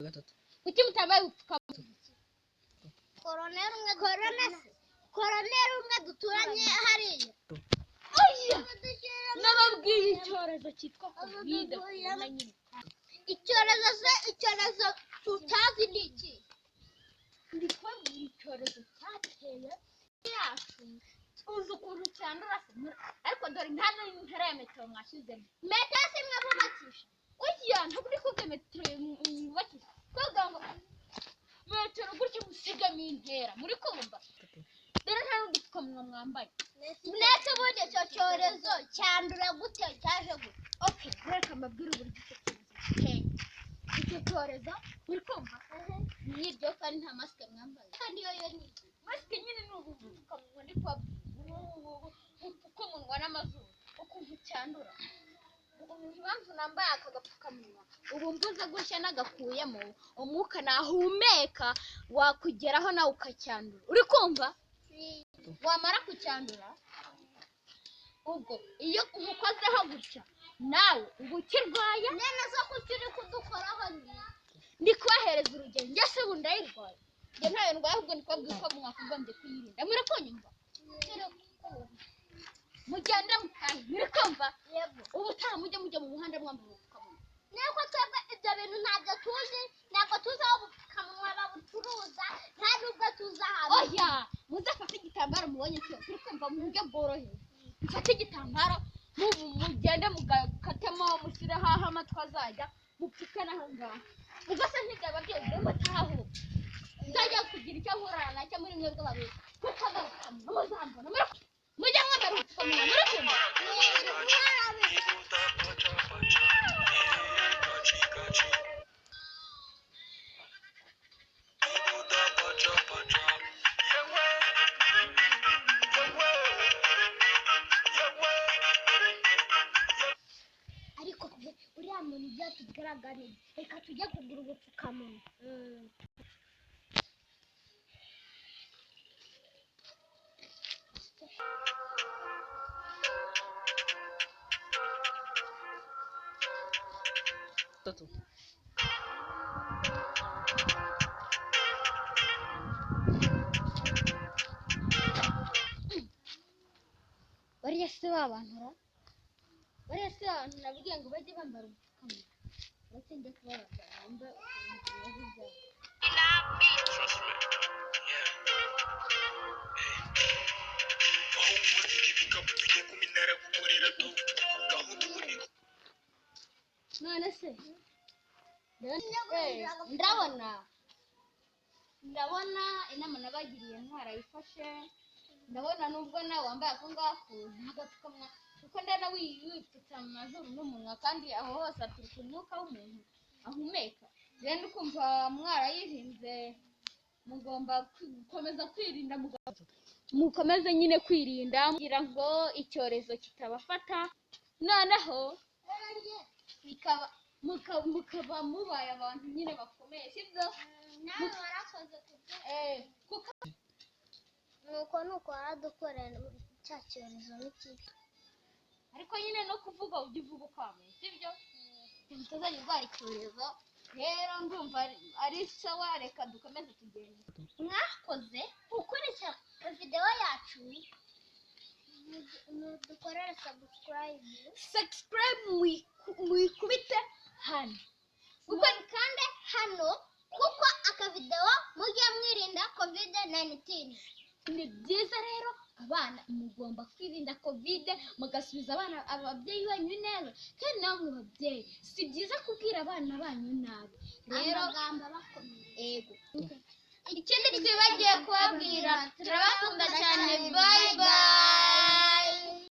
gatatu. Kuki mutabaye upfukamunwa? Koroneri umwe duturanye hariya. Oya! Nababwiye icyorezo cyitwa Covid na nyine. Icyorezo tutazi ni iki? Ndi kubabwira icyorezo cyateye yacu. Uzi ukuntu cyandura se? Ariko dore hano intera ya metero mwashyizemo. Metero se mwe bubakisha? Oya, ntabwo uri kuvuga metero mwubakisha. Kuvuga ngo metero gutya musigamo intera. Muri kumva? Dore nta n'udupfukamunwa mwambaye. Mwese ubundi icyo cyorezo cyandura gute? Cyaje gute? Okay, reka mbabwire uburyo icyo cyorezo giteye. Icyo cyorezo muri kumva? Nibyo kandi nta masike mwambaye. Kandi yo ni masike nyine ni ubu bupfukamunwa ndi kubabwira. Ubupfukamunwa n'amazuru. Ukuntu cyandura. Impamvu nambaye aka gapfukamunwa, ubu mvuze gutya nagakuyemo, umwuka nahumeka wakugeraho nawe ukacyandura. Uri kumva? Wamara kucyandura, ubwo iyo umukozeho gutya nawe uba ukirwaye. nene zo kuki uri kudukoraho nyine? Ndi kubahereza urugero. Njye se ubu ndayirwaye. Njye ntayo ndwaye, ahubwo ndi kubabwira ko mwakagombye kuyirinda. Muri kunyumva? Mugende mutahe. Muri kumva? Yego. Ubutaha mujye mu muhanda mwambaye ubupfukamunwa. Niko twebwe ibyo bintu ntabyo tuzi, ntabwo tuzi aho ubupfukamunwa babucuruza, nta nubwo tuzi ahantu. Oya, muzafate igitambaro mubonye cyose. Uri kumva mu buryo bworoheye. Mufate igitambaro, mugende mugakatemo, mushireho aho amatwi azajya, mupfuke n'aho ngaho. Ubwo se ntibyaba byose mutaho. Nzajya kugira icyo ahurana nacyo muri mwebwe babiri. Kuko agapfukamunwa muzambona. Mujye mwambara ubupfukamunwa. Muri kumva? Ariko uriya muntu byatugaragariye, reka tujye kugura ubupfukamunwa. Gatatu. Bariya se babantura? Bariya se abantu nabwiye ngo bajye bambara ubupfukamunwa. Uretse njye kubabaza bambe ukuntu byabo. None se ndabona inama nabagiriye ntwarayifashe. Ndabona nubwo nawe wambaye ako ngako ntagapfukamunwa, kuko ndana wipfutse mu mazuru n'umunwa, kandi aho hose haturuka umwuka w'umuntu ahumeka. Rero ukumva mwarayirinze, mugomba gukomeza kwirinda, mukomeze nyine kwirinda kugira ngo icyorezo kitabafata, noneho mukaba mubaye abantu nyine bakomeye, sibyo? Nawe warakoze kuko nuko waradukorera cya cyorezo n'ikibi. ariko nyine no kuvuga ujya uvuga ukwameye, sibyo? Mutazajya urwara icyorezo. Rero ndumva ari sawa, reka dukomeze tugende. Mwakoze ukurikira video yacu, dukorere subscribe muyikubite hano, kuko kandi hano, kuko akavideo mujye mwirinda COVID-19. Ni byiza rero abana mugomba kwirinda COVID, mugasubiza ababyeyi banyu neza. Kandi namwe babyeyi, si byiza kubwira abana banyu nabi. Rero amagambo bakomeye. Ego. Ikindi twibagiye kubabwira, turabakunda cyane. Bye bye.